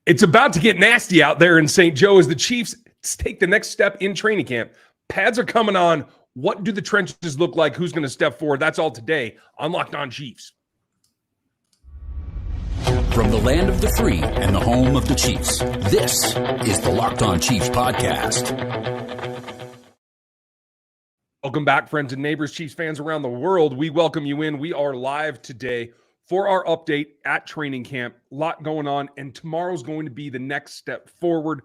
It's about to get nasty out there in St. Joe as the Chiefs take the next step in training camp. Pads are coming on. What do the trenches look like? Who's going to step forward? That's all today on Locked On Chiefs. From the land of the free and the home of the Chiefs, this is the Locked On Chiefs podcast. Welcome back, friends and neighbors, Chiefs fans around the world. We welcome you in. We are live today for our update at training camp. A lot going on, and tomorrow's going to be the next step forward.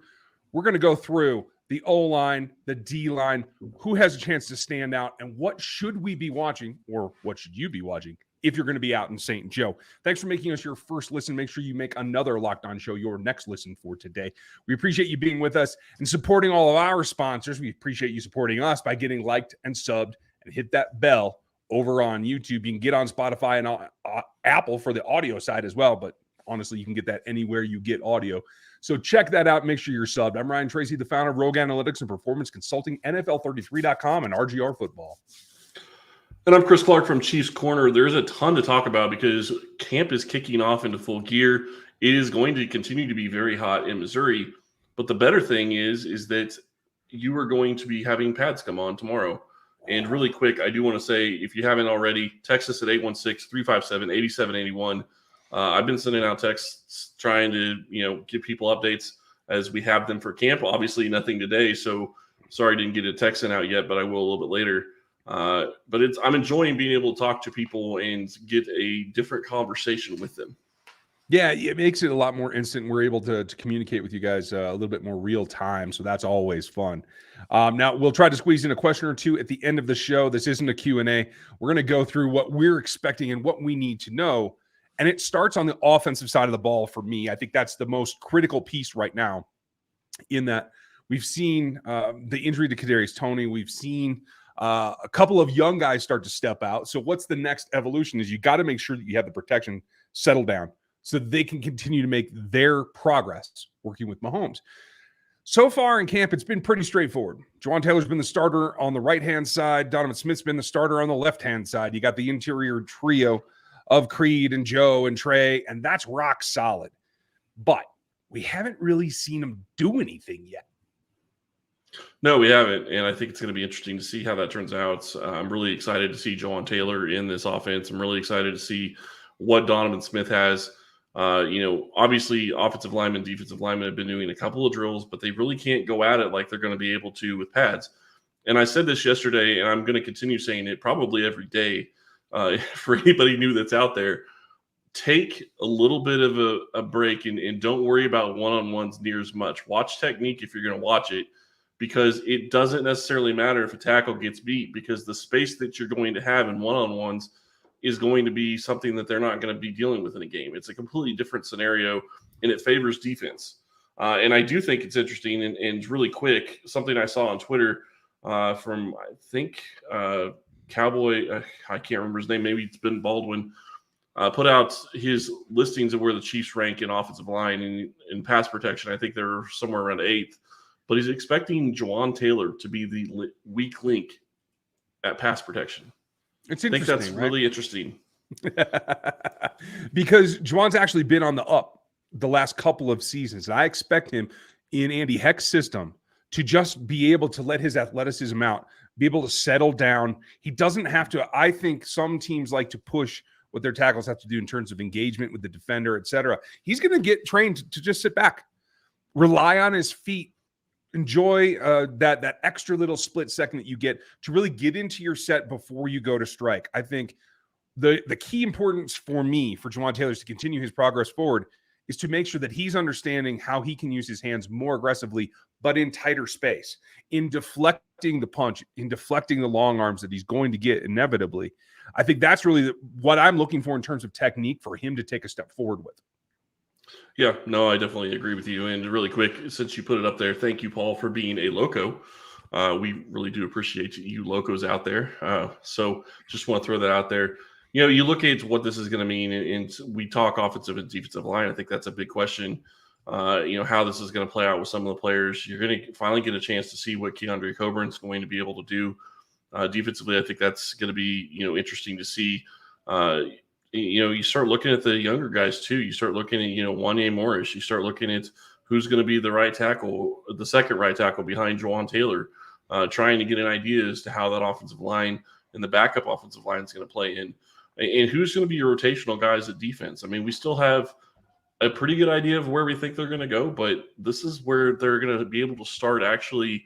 We're going to go through the O-line, the D-line, who has a chance to stand out, and what should we be watching, or what should you be watching if you're going to be out in St. Joe. Thanks for making us your first listen. Make sure you make another Locked On show your next listen for today. We appreciate you being with us and supporting all of our sponsors. We appreciate you supporting us by getting liked and subbed and hit that bell over on YouTube. You can get on Spotify and Apple for the audio side as well, but honestly, you can get that anywhere you get audio. So check that out. Make sure you're subbed. I'm Ryan Tracy, the founder of Rogue Analytics and Performance Consulting, NFL33.com, and RGR Football. And I'm Chris Clark from Chiefs Corner. There's a ton to talk about because camp is kicking off into full gear. It is going to continue to be very hot in Missouri. But the better thing is that you are going to be having pads come on tomorrow. And really quick, I do want to say, if you haven't already, text us at 816-357-8781. I've been sending out texts trying to, give people updates as we have them for camp. Obviously, nothing today, so sorry I didn't get a text sent out yet, but I will a little bit later. But I'm enjoying being able to talk to people and get a different conversation with them. Yeah, it makes it a lot more instant. We're able to communicate with you guys a little bit more real time, so that's always fun. Now, we'll try to squeeze in a question or two at the end of the show. This isn't a Q&A. We're going to go through what we're expecting and what we need to know, and it starts on the offensive side of the ball for me. I think that's the most critical piece right now in that we've seen the injury to Kadarius Toney. We've seen a couple of young guys start to step out. So what's the next evolution is you got to make sure that you have the protection settled down so that they can continue to make their progress working with Mahomes. So far in camp, it's been pretty straightforward. Jawaan Taylor's been the starter on the right-hand side. Donovan Smith's been the starter on the left-hand side. You got the interior trio of Creed and Joe and Trey, and that's rock solid. But we haven't really seen them do anything yet. No, we haven't, and I think it's going to be interesting to see how that turns out. I'm really excited to see Jawaan Taylor in this offense. I'm really excited to see what Donovan Smith has. Obviously, offensive linemen, defensive linemen have been doing a couple of drills, but they really can't go at it like they're going to be able to with pads. And I said this yesterday, and I'm going to continue saying it probably every day for anybody new that's out there. Take a little bit of a break and don't worry about one-on-ones near as much. Watch technique if you're going to watch it, because it doesn't necessarily matter if a tackle gets beat, because the space that you're going to have in one-on-ones is going to be something that they're not going to be dealing with in a game. It's a completely different scenario, and it favors defense. And I do think it's interesting and really quick, something I saw on Twitter from, I think, Cowboy, I can't remember his name, maybe it's Ben Baldwin, put out his listings of where the Chiefs rank in offensive line and in pass protection. I think they're somewhere around 8th. But he's expecting Jawaan Taylor to be the weak link at pass protection. It's interesting. I think that's right? really interesting. Because Jawan's actually been on the up the last couple of seasons. And I expect him in Andy Heck's system to just be able to let his athleticism out, be able to settle down. He doesn't have to. I think some teams like to push what their tackles have to do in terms of engagement with the defender, et cetera. He's going to get trained to just sit back, rely on his feet, enjoy that extra little split second that you get to really get into your set before you go to strike. I think the key importance for me for Jawaan Taylor to continue his progress forward is to make sure that he's understanding how he can use his hands more aggressively, but in tighter space, in deflecting the punch, in deflecting the long arms that he's going to get inevitably. I think that's really what I'm looking for in terms of technique for him to take a step forward with. Yeah, no, I definitely agree with you. And really quick, since you put it up there, thank you, Paul, for being a loco. We really do appreciate you locos out there. So just want to throw that out there. You look at what this is going to mean, and we talk offensive and defensive line. I think that's a big question. How this is going to play out with some of the players. You're going to finally get a chance to see what Keandre Coburn's going to be able to do defensively. I think that's going to be interesting to see. you start looking at the younger guys too. You start looking at, Wanye Morris. You start looking at who's going to be the right tackle, the second right tackle behind Juwan Taylor, trying to get an idea as to how that offensive line and the backup offensive line is going to play in, and who's going to be your rotational guys at defense. I mean, we still have a pretty good idea of where we think they're going to go, but this is where they're going to be able to start actually,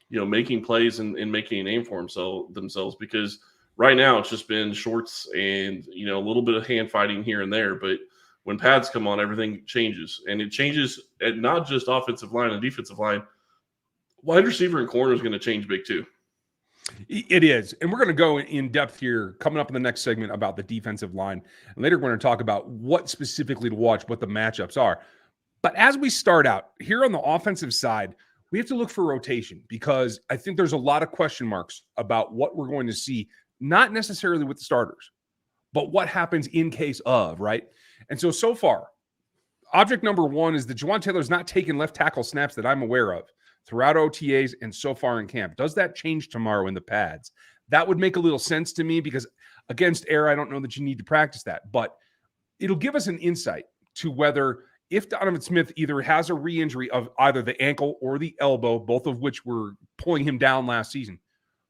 making plays and making a name for themselves, because right now it's just been shorts and, a little bit of hand fighting here and there. But when pads come on, everything changes, and it changes at not just offensive line and defensive line. Wide receiver and corner is going to change big too. It is. And we're going to go in depth here coming up in the next segment about the defensive line. And later we're going to talk about what specifically to watch, what the matchups are. But as we start out here on the offensive side, we have to look for rotation, because I think there's a lot of question marks about what we're going to see, not necessarily with the starters, but what happens in case of, right? And so far, object number one is that Juwan Taylor's not taken left tackle snaps that I'm aware of throughout OTAs and so far in camp. Does that change tomorrow in the pads? That would make a little sense to me, because against air, I don't know that you need to practice that, but it'll give us an insight to whether, if Donovan Smith either has a re-injury of either the ankle or the elbow, both of which were pulling him down last season,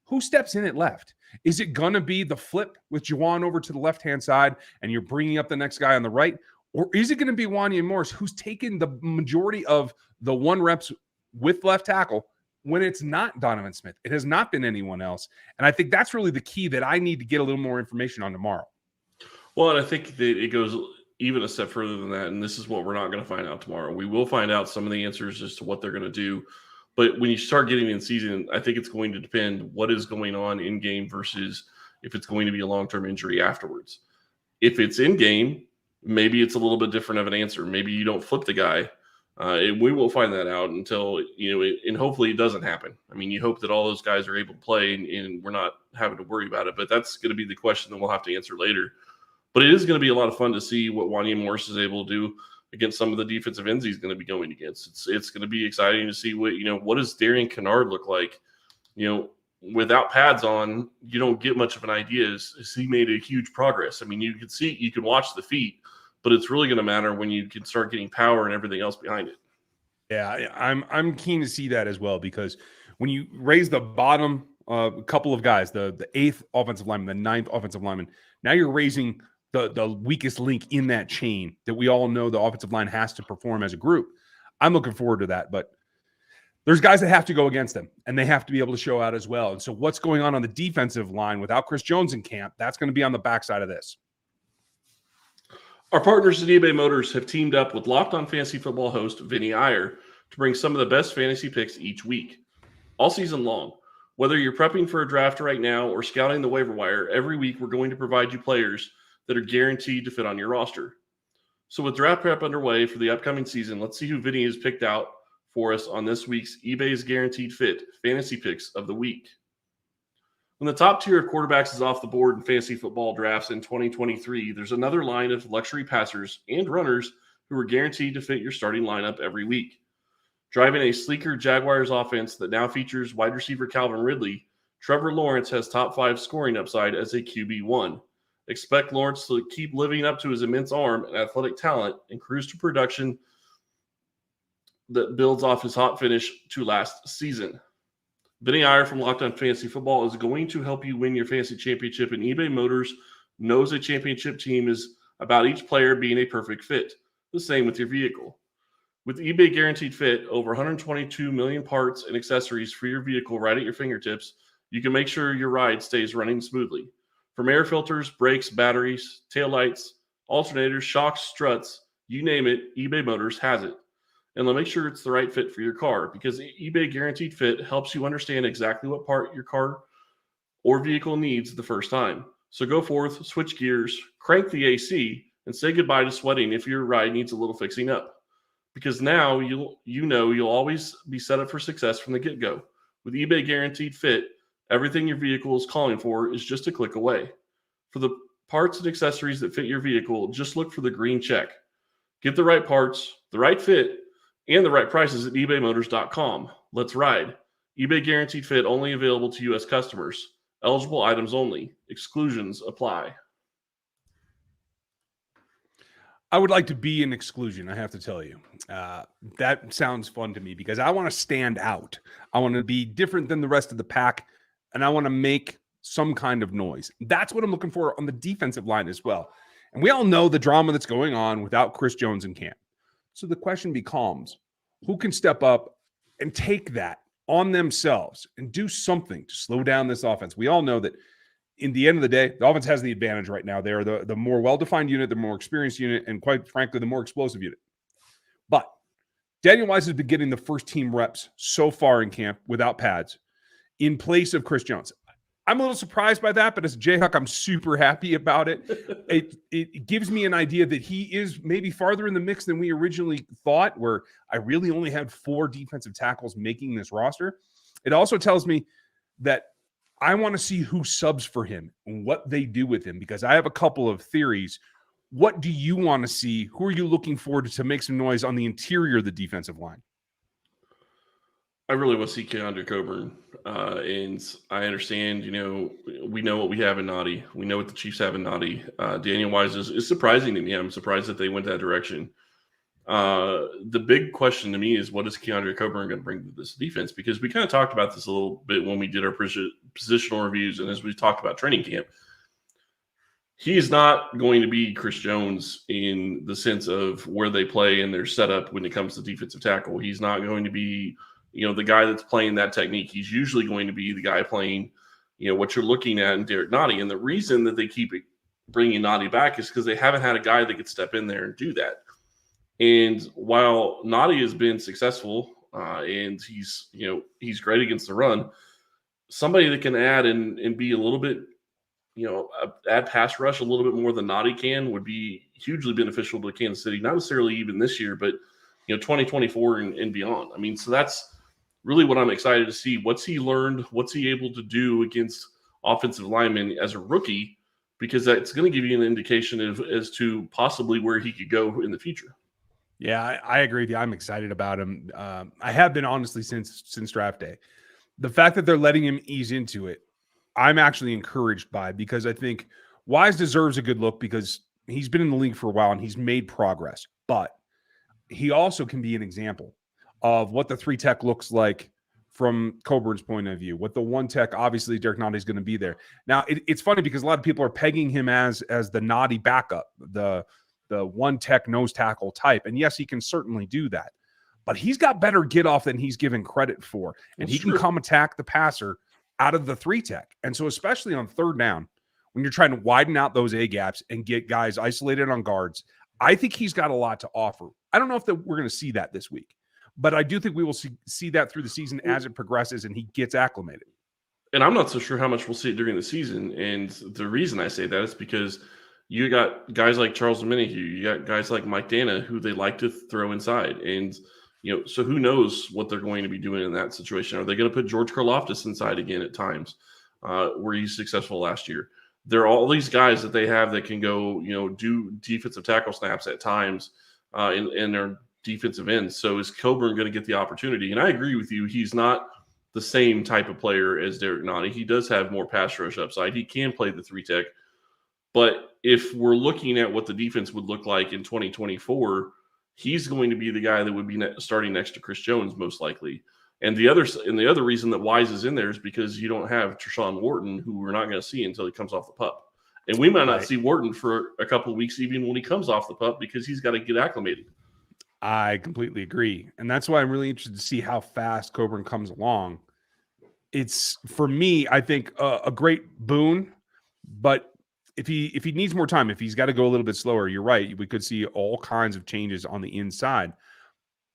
who steps in at left? Is it going to be the flip with Juwan over to the left-hand side and you're bringing up the next guy on the right? Or is it going to be Wanye Morris, who's taken the majority of the 1 reps with left tackle when it's not Donovan Smith? It has not been anyone else. And I think that's really the key that I need to get a little more information on tomorrow. Well, and I think that it goes even a step further than that. And this is what we're not going to find out tomorrow. We will find out some of the answers as to what they're going to do. But when you start getting in season, I think it's going to depend what is going on in game versus if it's going to be a long-term injury afterwards. If it's in game, maybe it's a little bit different of an answer. Maybe you don't flip the guy. And we will find that out until, and hopefully it doesn't happen. I mean, you hope that all those guys are able to play and we're not having to worry about it. But that's going to be the question that we'll have to answer later. But it is going to be a lot of fun to see what Wanye Morris is able to do against some of the defensive ends he's going to be going against. It's going to be exciting to see what does Darian Kennard look like. Without pads on, you don't get much of an idea as he made a huge progress. I mean, you can watch the feet, but it's really going to matter when you can start getting power and everything else behind it. Yeah, I'm keen to see that as well, because when you raise the bottom couple of guys, the 8th offensive lineman, the 9th offensive lineman, now you're raising the weakest link in that chain that we all know the offensive line has to perform as a group. I'm looking forward to that, but there's guys that have to go against them, and they have to be able to show out as well. And so what's going on the defensive line without Chris Jones in camp, that's going to be on the backside of this. Our partners at eBay Motors have teamed up with Locked On Fantasy Football host Vinny Iyer to bring some of the best fantasy picks each week, all season long. Whether you're prepping for a draft right now or scouting the waiver wire, every week we're going to provide you players that are guaranteed to fit on your roster. So with draft prep underway for the upcoming season, let's see who Vinny has picked out for us on this week's eBay's Guaranteed Fit Fantasy Picks of the Week. When the top tier of quarterbacks is off the board in fantasy football drafts in 2023, there's another line of luxury passers and runners who are guaranteed to fit your starting lineup every week. Driving a sleeker Jaguars offense that now features wide receiver Calvin Ridley, Trevor Lawrence has top 5 scoring upside as a QB1. Expect Lawrence to keep living up to his immense arm and athletic talent and cruise to production that builds off his hot finish to last season. Vinny Iyer from Locked On Fantasy Football is going to help you win your fantasy championship, and eBay Motors knows a championship team is about each player being a perfect fit. The same with your vehicle. With eBay Guaranteed Fit, over 122 million parts and accessories for your vehicle right at your fingertips, you can make sure your ride stays running smoothly. From air filters, brakes, batteries, taillights, alternators, shocks, struts, you name it, eBay Motors has it. And they'll make sure it's the right fit for your car, because eBay Guaranteed Fit helps you understand exactly what part your car or vehicle needs the first time. So go forth, switch gears, crank the AC, and say goodbye to sweating if your ride needs a little fixing up. Because now you'll always be set up for success from the get-go. With eBay Guaranteed Fit, everything your vehicle is calling for is just a click away. For the parts and accessories that fit your vehicle, just look for the green check. Get the right parts, the right fit, and the right prices at ebaymotors.com. Let's ride. eBay Guaranteed Fit only available to U.S. customers. Eligible items only. Exclusions apply. I would like to be an exclusion, I have to tell you. That sounds fun to me because I want to stand out. I want to be different than the rest of the pack, and I want to make some kind of noise. That's what I'm looking for on the defensive line as well. And we all know the drama that's going on without Chris Jones in camp. So the question becomes, who can step up and take that on themselves and do something to slow down this offense? We all know that in the end of the day, the offense has the advantage right now. They're the more well-defined unit, the more experienced unit, and quite frankly, the more explosive unit. But Daniel Wise has been getting the first team reps so far in camp without pads in place of Chris Jones. I'm a little surprised by that, but as a Jayhawk, I'm super happy about it. It gives me an idea that he is maybe farther in the mix than we originally thought, where I really only had 4 defensive tackles making this roster. It also tells me that I want to see who subs for him and what they do with him, because I have a couple of theories. What do you want to see? Who are you looking forward to make some noise on the interior of the defensive line? I really want to see Keandre Coburn. And I understand, we know what we have in Noddy. We know what the Chiefs have in Noddy. Daniel Wise is surprising to me. I'm surprised that they went that direction. The big question to me is, what is Keandre Coburn going to bring to this defense? Because we kind of talked about this a little bit when we did our positional reviews, and as we talked about training camp. He is not going to be Chris Jones in the sense of where they play and their setup when it comes to defensive tackle. He's not going to be, the guy that's playing that technique. He's usually going to be the guy playing, what you're looking at in Derek Noddy. And the reason that they keep bringing Noddy back is because they haven't had a guy that could step in there and do that. And while Noddy has been successful and he's great against the run, somebody that can add and be a little bit, add pass rush a little bit more than Noddy can would be hugely beneficial to Kansas City. Not necessarily even this year, but 2024 and beyond. I mean, so that's really what I'm excited to see. What's he learned? What's he able to do against offensive linemen as a rookie? Because that's going to give you an indication as to possibly where he could go in the future. Yeah, I agree with you. I'm excited about him. I have been, honestly, since draft day. The fact that they're letting him ease into it, I'm actually encouraged by, because I think Wise deserves a good look because he's been in the league for a while and he's made progress. But he also can be an example of what the 3-tech looks like from Coburn's point of view. What the 1-tech, obviously, Derek Noddy is going to be there. Now, it's funny because a lot of people are pegging him as the Noddy backup, the 1-tech nose tackle type. And yes, he can certainly do that. But he's got better get off than he's given credit for. And he can come attack the passer out of the 3-tech. And so especially on third down, when you're trying to widen out those A gaps and get guys isolated on guards, I think he's got a lot to offer. I don't know if we're going to see that this week, but I do think we will see that through the season as it progresses and he gets acclimated. And I'm not so sure how much we'll see it during the season. And the reason I say that is because you got guys like Charles Omenihu, you got guys like Mike Dana, who they like to throw inside. And, so who knows what they're going to be doing in that situation? Are they going to put George Karlaftis inside again at times where he's successful last year? There are all these guys that they have that can go, do defensive tackle snaps at times in their defensive ends. So is Coburn going to get the opportunity? And I agree with you. He's not the same type of player as Derek Noddy. He does have more pass rush upside. He can play the 3-tech. But if we're looking at what the defense would look like in 2024, he's going to be the guy that would be starting next to Chris Jones, most likely. And the other reason that Wise is in there is because you don't have Treshaun Wharton, who we're not going to see until he comes off the pup. And we might not see Wharton for a couple of weeks even when he comes off the pup because he's got to get acclimated. I completely agree. And that's why I'm really interested to see how fast Coburn comes along. It's, for me, I think a great boon, but if he needs more time, if he's got to go a little bit slower, you're right. We could see all kinds of changes on the inside.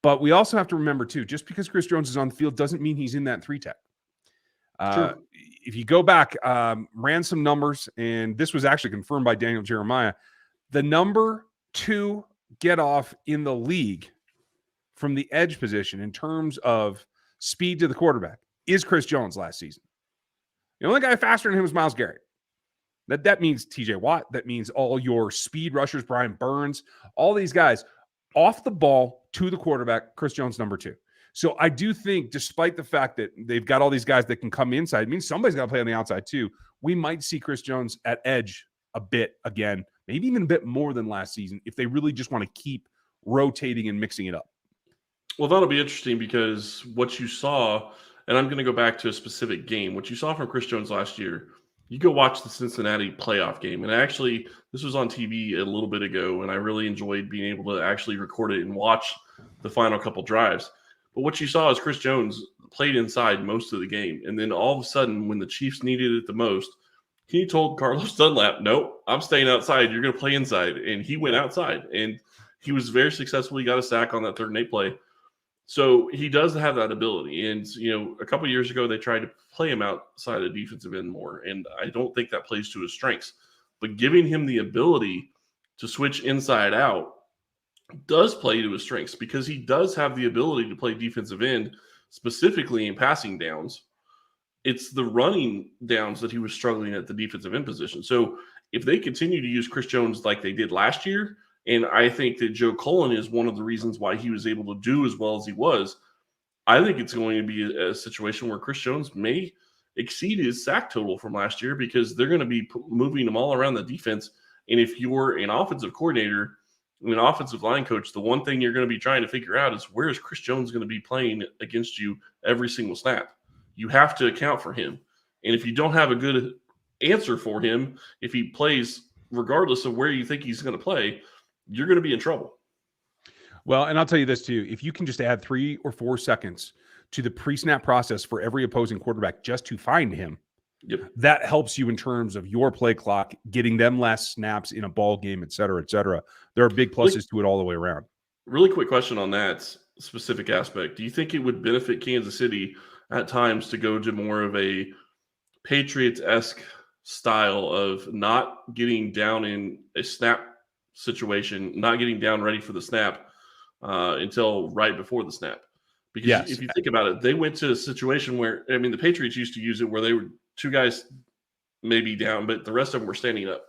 But we also have to remember, too, just because Chris Jones is on the field doesn't mean he's in that 3-tech. Sure. If you go back, ran some numbers, and this was actually confirmed by Daniel Jeremiah, the number 2 get off in the league from the edge position in terms of speed to the quarterback is Chris Jones last season. The only guy faster than him was Myles Garrett. That means TJ Watt. That means all your speed rushers, Brian Burns, all these guys off the ball to the quarterback, Chris Jones, number 2. So I do think, despite the fact that they've got all these guys that can come inside, it means somebody's got to play on the outside too. We might see Chris Jones at edge a bit again, maybe even a bit more than last season if they really just want to keep rotating and mixing it up. Well, that'll be interesting because what you saw, and I'm going to go back to a specific game, what you saw from Chris Jones last year, you go watch the Cincinnati playoff game. And actually, this was on TV a little bit ago, and I really enjoyed being able to actually record it and watch the final couple drives. But what you saw is Chris Jones played inside most of the game. And then all of a sudden, when the Chiefs needed it the most, he told Carlos Dunlap, nope, I'm staying outside. You're going to play inside. And he went outside. And he was very successful. He got a sack on that 3rd and 8 play. So he does have that ability. And, a couple of years ago, they tried to play him outside the defensive end more. And I don't think that plays to his strengths. But giving him the ability to switch inside out does play to his strengths because he does have the ability to play defensive end, specifically in passing downs. It's the running downs that he was struggling at the defensive end position. So if they continue to use Chris Jones like they did last year, and I think that Joe Cullen is one of the reasons why he was able to do as well as he was, I think it's going to be a situation where Chris Jones may exceed his sack total from last year because they're going to be moving him all around the defense. And if you're an offensive coordinator, an offensive line coach, the one thing you're going to be trying to figure out is where is Chris Jones going to be playing against you every single snap? You have to account for him. And if you don't have a good answer for him, if he plays regardless of where you think he's going to play, you're going to be in trouble. Well, and I'll tell you this too. If you can just add 3 or 4 seconds to the pre-snap process for every opposing quarterback just to find him, that helps you in terms of your play clock, getting them less snaps in a ball game, et cetera, et cetera. There are big pluses to it all the way around. Really quick question on that specific aspect. Do you think it would benefit Kansas City at times to go to more of a Patriots-esque style of not getting down in a snap situation, not getting down ready for the snap until right before the snap? Because if you think about it, they went to a situation where, the Patriots used to use it where they were 2 guys maybe down, but the rest of them were standing up.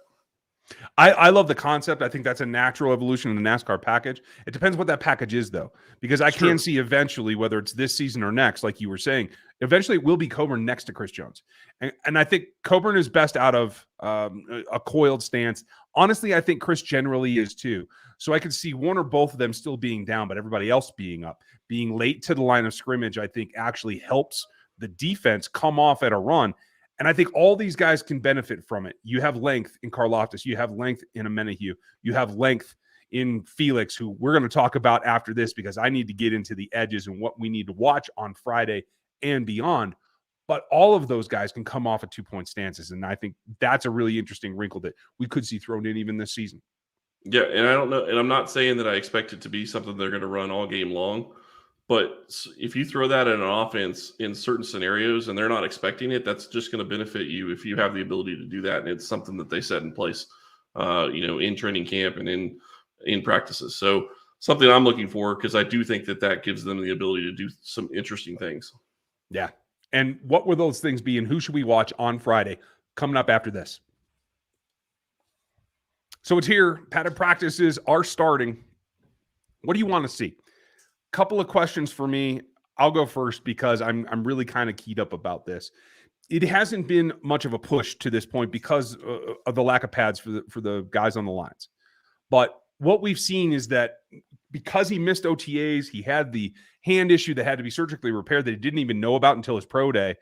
I love the concept. I think that's a natural evolution in the NASCAR package. It depends what that package is, though, because I can see eventually, whether it's this season or next, like you were saying, eventually it will be Coburn next to Chris Jones. And I think Coburn is best out of a coiled stance. Honestly, I think Chris generally is too. So I could see one or both of them still being down, but everybody else being up. Being late to the line of scrimmage, I think actually helps the defense come off at a run. And I think all these guys can benefit from it. You have length in Karlaftis. You have length in Amenahue. You have length in Felix, who we're going to talk about after this because I need to get into the edges and what we need to watch on Friday and beyond. But all of those guys can come off at 2-point stances. And I think that's a really interesting wrinkle that we could see thrown in even this season. Yeah, and I don't know. And I'm not saying that I expect it to be something they're going to run all game long. But if you throw that in an offense in certain scenarios and they're not expecting it, that's just going to benefit you if you have the ability to do that. And it's something that they set in place, in training camp and in practices. So something I'm looking for because I do think that gives them the ability to do some interesting things. Yeah. And what will those things be and who should we watch on Friday coming up after this? So it's here. Padded practices are starting. What do you want to see? Couple of questions for me. I'll go first because I'm really kind of keyed up about this. It hasn't been much of a push to this point because of the lack of pads for the guys on the lines. But what we've seen is that because he missed OTAs, he had the hand issue that had to be surgically repaired that he didn't even know about until his pro day.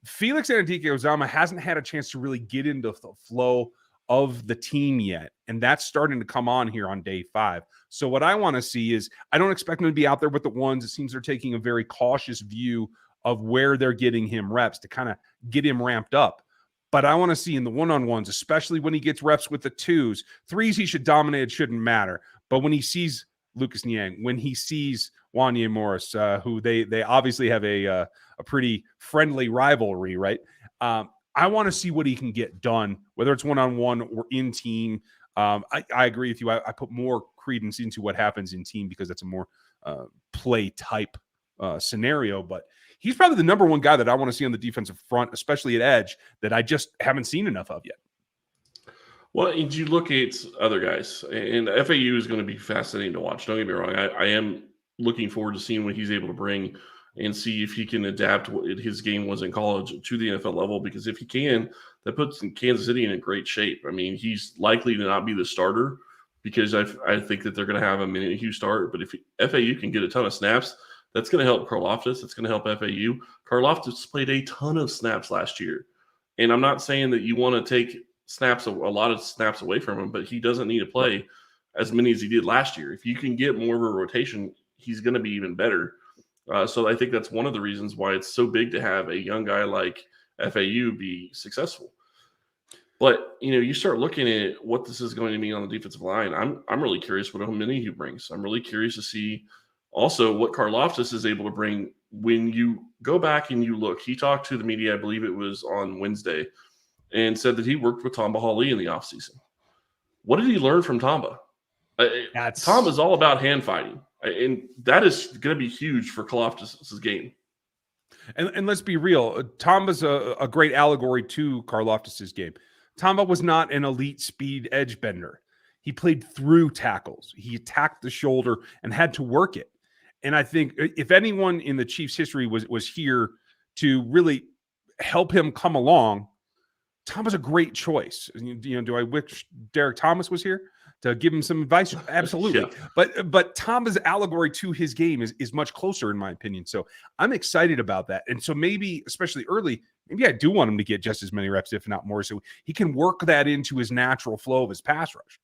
Felix Anudike-Uzomah hasn't had a chance to really get into the flow of the team yet. And that's starting to come on here on day 5. So what I want to see is I don't expect him to be out there with the ones. It seems they're taking a very cautious view of where they're getting him reps to kind of get him ramped up. But I want to see in the one-on-ones, especially when he gets reps with the 2s. 3s, he should dominate. It shouldn't matter. But when he sees Lucas Niang, when he sees Wanya Morris, who they obviously have a pretty friendly rivalry, right? I want to see what he can get done, whether it's one-on-one or in team. I agree with you. I put more credence into what happens in team because that's a more play type scenario. But he's probably the number one guy that I want to see on the defensive front, especially at edge, that I just haven't seen enough of yet. Well, and you look at other guys, and FAU is going to be fascinating to watch. Don't get me wrong. I am looking forward to seeing what he's able to bring and see if he can adapt what his game was in college to the NFL level. Because if he can, that puts Kansas City in a great shape. I mean, he's likely to not be the starter because I think that they're going to have a Minihue start. But if FAU can get a ton of snaps, that's going to help Karlaftis. It's going to help FAU. Karlaftis played a ton of snaps last year. And I'm not saying that you want to take a lot of snaps away from him, but he doesn't need to play as many as he did last year. If you can get more of a rotation, he's going to be even better. So I think that's one of the reasons why it's so big to have a young guy like FAU be successful. But, you start looking at what this is going to mean on the defensive line. I'm really curious what Minihue brings. I'm really curious to see also what Karlaftis is able to bring. When you go back and you look, he talked to the media, I believe it was on Wednesday, and said that he worked with Tamba Hali in the offseason. What did he learn from Tamba? Tom is all about hand fighting, and that is going to be huge for Karlaftis' game. And let's be real, Tamba's a great allegory to Karlaftis' game. Tamba was not an elite speed edge bender. He played through tackles. He attacked the shoulder and had to work it. And I think if anyone in the Chiefs' history was here to really help him come along, Tamba's a great choice. Do I wish Derek Thomas was here to give him some advice? Absolutely. Yeah. But Tamba's allegory to his game is much closer, in my opinion. So I'm excited about that. And so maybe, especially early, maybe I do want him to get just as many reps, if not more, so he can work that into his natural flow of his pass rush.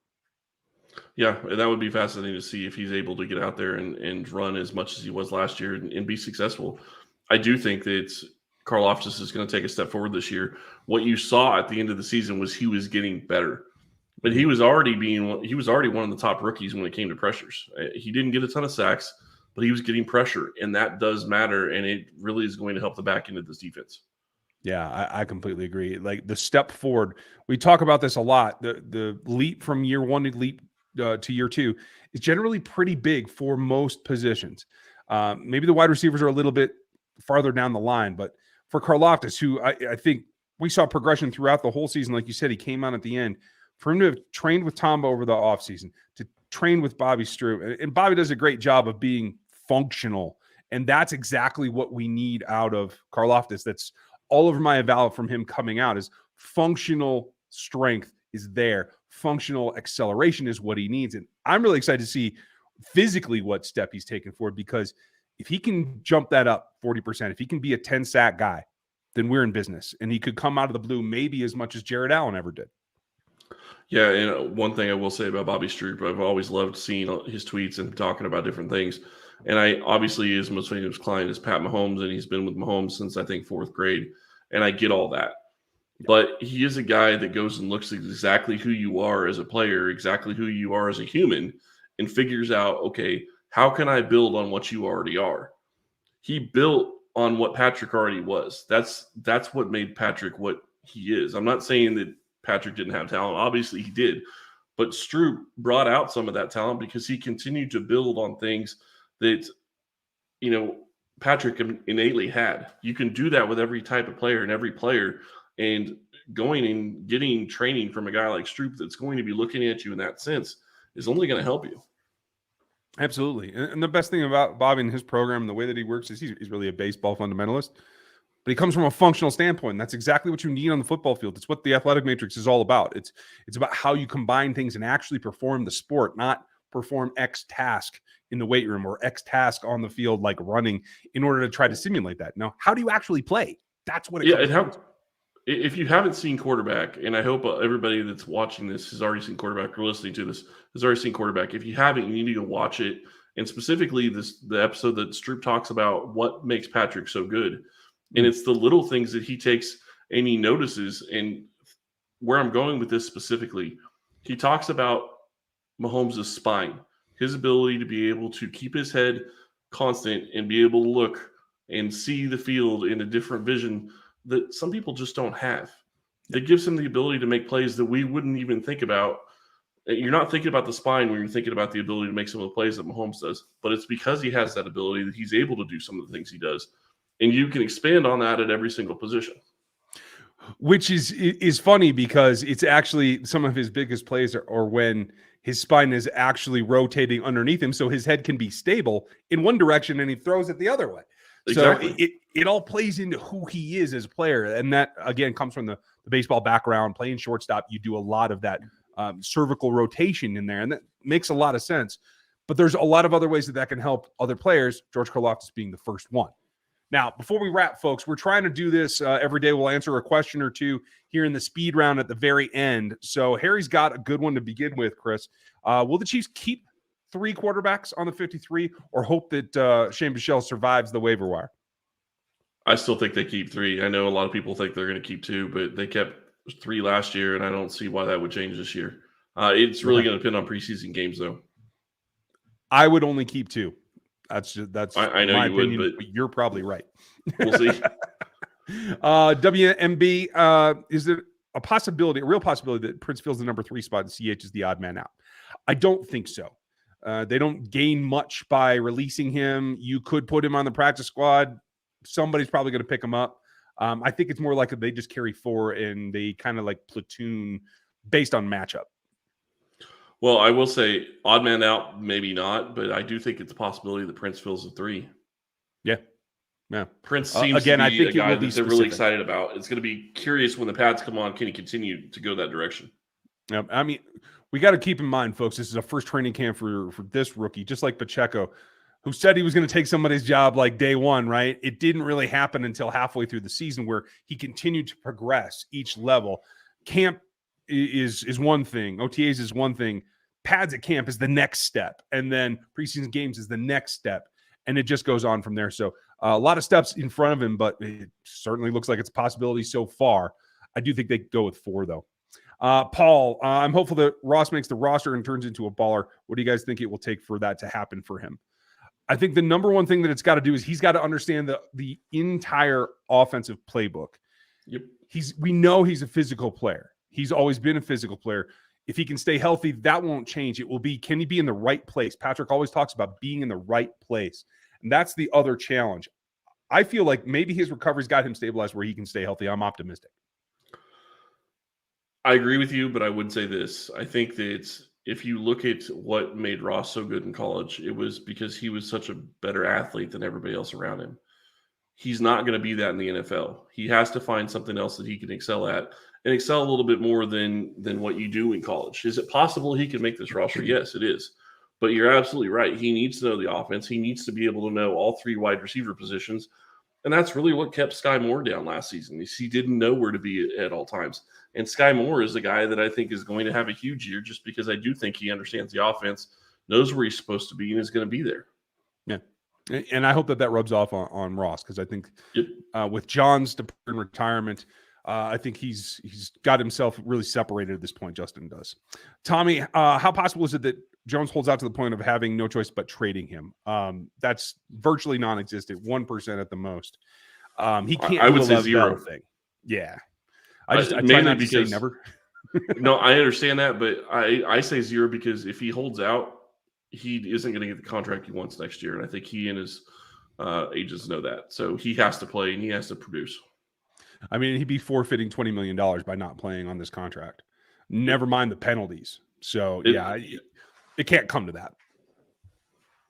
Yeah, that would be fascinating to see if he's able to get out there and run as much as he was last year and be successful. I do think that Karlaftis is going to take a step forward this year. What you saw at the end of the season was he was getting better, but he was already one of the top rookies when it came to pressures. He didn't get a ton of sacks, but he was getting pressure, and that does matter, and it really is going to help the back end of this defense. Yeah, I completely agree. Like the step forward, we talk about this a lot. The leap from year one to year two is generally pretty big for most positions. Maybe the wide receivers are a little bit farther down the line, but for Karlaftis, who I think we saw progression throughout the whole season, like you said, he came on at the end. For him to have trained with Tamba over the offseason, to train with Bobby Stroup, and Bobby does a great job of being functional, and that's exactly what we need out of Karlaftis. That's all over my eval from him coming out is functional strength is there. Functional acceleration is what he needs. And I'm really excited to see physically what step he's taken forward, because if he can jump that up 40%, if he can be a 10 sack guy, then we're in business. And he could come out of the blue maybe as much as Jared Allen ever did. Yeah, and one thing I will say about Bobby Stroup, I've always loved seeing his tweets and talking about different things. And I obviously his most famous client is Pat Mahomes, and he's been with Mahomes since I think 4th grade. And I get all that. But he is a guy that goes and looks at exactly who you are as a player, exactly who you are as a human, and figures out, okay, how can I build on what you already are? He built on what Patrick already was. That's what made Patrick what he is. I'm not saying that Patrick didn't have talent. Obviously he did. But Stroup brought out some of that talent because he continued to build on things that, Patrick innately had. You can do that with every type of player and every player, and going and getting training from a guy like Stroup that's going to be looking at you in that sense is only going to help you. Absolutely. And the best thing about Bobby and his program and the way that he works is he's really a baseball fundamentalist, but he comes from a functional standpoint. And that's exactly what you need on the football field. It's what the athletic matrix is all about. It's about how you combine things and actually perform the sport, not perform X task in the weight room or X task on the field, like running, in order to try to simulate that. Now, how do you actually play? That's what it comes down to. If you haven't seen quarterback, and I hope everybody that's watching this has already seen quarterback or listening to this has already seen quarterback. If you haven't, you need to go watch it. And specifically the episode that Stroup talks about what makes Patrick so good. And it's the little things that he takes and he notices. And where I'm going with this specifically, he talks about Mahomes' spine, his ability to be able to keep his head constant and be able to look and see the field in a different vision that some people just don't have. It gives him the ability to make plays that we wouldn't even think about. You're not thinking about the spine when you're thinking about the ability to make some of the plays that Mahomes does, but it's because he has that ability that he's able to do some of the things he does. And you can expand on that at every single position. Which is funny because it's actually some of his biggest plays are when his spine is actually rotating underneath him so his head can be stable in one direction and he throws it the other way. Exactly. So it all plays into who he is as a player. And that, again, comes from the baseball background. Playing shortstop, you do a lot of that cervical rotation in there, and that makes a lot of sense. But there's a lot of other ways that can help other players, George Karlaftis being the first one. Now, before we wrap, folks, we're trying to do this every day. We'll answer a question or two here in the speed round at the very end. So Harry's got a good one to begin with, Chris. Will the Chiefs keep 3 quarterbacks on the 53 or hope that Shane Bichelle survives the waiver wire? I still think they keep 3. I know a lot of people think they're going to keep 2, but they kept 3 last year, and I don't see why that would change this year. It's really going to depend on preseason games, though. I would only keep 2. That's I know my you opinion, would, but you're probably right. We'll see. WMB, is there a real possibility that Prince fills the number 3 spot and CH is the odd man out? I don't think so. They don't gain much by releasing him. You could put him on the practice squad. Somebody's probably going to pick him up. I think it's more likely they just carry 4 and they kind of like platoon based on matchup. Well, I will say odd man out, maybe not, but I do think it's a possibility that Prince fills the 3. Yeah. Prince seems again, to I be think a guy it will be that they're really excited about. It's going to be curious when the pads come on. Can he continue to go that direction? Yeah, I mean, we got to keep in mind, folks, this is a first training camp for this rookie, just like Pacheco, who said he was going to take somebody's job like day one, right? It didn't really happen until halfway through the season where he continued to progress each level. Camp is one thing. OTAs is one thing. Pads at camp is the next step. And then preseason games is the next step. And it just goes on from there. So a lot of steps in front of him, but it certainly looks like it's a possibility so far. I do think they go with 4, though. Paul, I'm hopeful that Ross makes the roster and turns into a baller. What do you guys think it will take for that to happen for him? I think the number one thing that it's got to do is he's got to understand the entire offensive playbook. Yep. We know he's a physical player. He's always been a physical player. If he can stay healthy, that won't change. It will be, can he be in the right place? Patrick always talks about being in the right place. And that's the other challenge. I feel like maybe his recovery's got him stabilized where he can stay healthy. I'm optimistic. I agree with you, but I would say this. I think that if you look at what made Ross so good in college, it was because he was such a better athlete than everybody else around him. He's not going to be that in the NFL. He has to find something else that he can excel at and excel a little bit more than what you do in college. Is it possible he can make this roster? Yes, it is. But you're absolutely right. He needs to know the offense. He needs to be able to know all 3 wide receiver positions. And that's really what kept Sky Moore down last season. He didn't know where to be at all times. And Sky Moore is a guy that I think is going to have a huge year just because I do think he understands the offense, knows where he's supposed to be, and is going to be there. Yeah. And I hope that rubs off on Ross because I think with John's in retirement, I think he's got himself really separated at this point. Justin does. Tommy, how possible is it that Jones holds out to the point of having no choice but trading him? That's virtually non-existent, 1% at the most. He can't. I would say 0 thing. Yeah, I try not to say never. No, I understand that, but I say 0 because if he holds out, he isn't going to get the contract he wants next year, and I think he and his agents know that. So he has to play and he has to produce. I mean, he'd be forfeiting $20 million by not playing on this contract. Never mind the penalties. So, it can't come to that.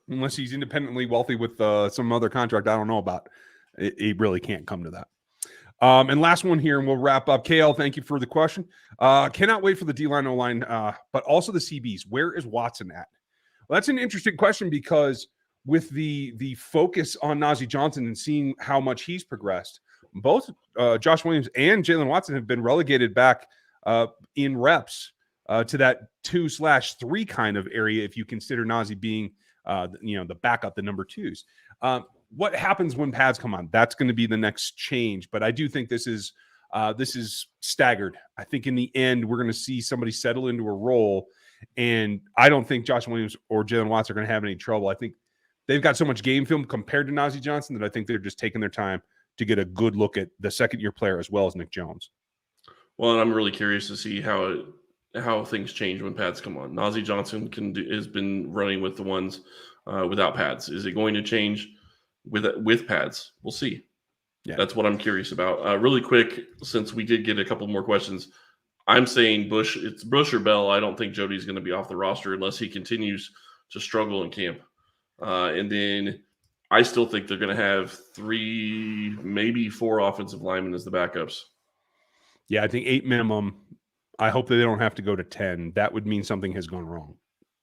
Unless he's independently wealthy with some other contract I don't know about. It really can't come to that. And last one here, and we'll wrap up. KL, thank you for the question. Cannot wait for the D-line, O-line, but also the CBs. Where is Watson at? Well, that's an interesting question because with the focus on Najee Johnson and seeing how much he's progressed, both Josh Williams and Jalen Watson have been relegated back in reps to that 2/3 kind of area if you consider Najee being the backup, the number 2s. What happens when pads come on? That's going to be the next change. But I do think this is staggered. I think in the end, we're going to see somebody settle into a role. And I don't think Josh Williams or Jalen Watson are going to have any trouble. I think they've got so much game film compared to Najee Johnson that I think they're just taking their time to get a good look at the second-year player as well as Nick Jones. Well, and I'm really curious to see how things change when pads come on. Najee Johnson has been running with the ones without pads. Is it going to change with pads? We'll see. Yeah. That's what I'm curious about. Really quick, since we did get a couple more questions, I'm saying Bush. It's Bush or Bell. I don't think Jody's going to be off the roster unless he continues to struggle in camp. And then I still think they're going to have 3, maybe 4 offensive linemen as the backups. Yeah, I think 8 minimum. I hope that they don't have to go to 10. That would mean something has gone wrong.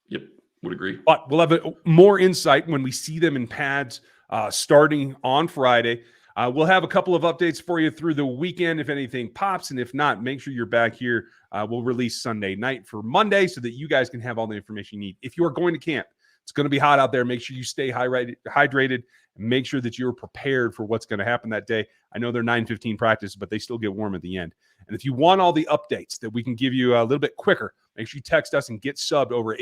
Yep, would agree. But we'll have more insight when we see them in pads starting on Friday. We'll have a couple of updates for you through the weekend if anything pops. And if not, make sure you're back here. We'll release Sunday night for Monday so that you guys can have all the information you need. If you are going to camp, it's going to be hot out there. Make sure you stay hydrated and make sure that you're prepared for what's going to happen that day. I know they're 9:15 practice, but they still get warm at the end. And if you want all the updates that we can give you a little bit quicker, make sure you text us and get subbed over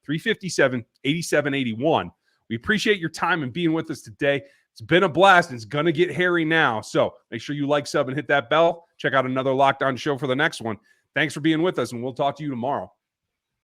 816-357-8781. We appreciate your time and being with us today. It's been a blast, and it's going to get hairy now. So make sure you like, sub, and hit that bell. Check out another Locked On show for the next one. Thanks for being with us, and we'll talk to you tomorrow.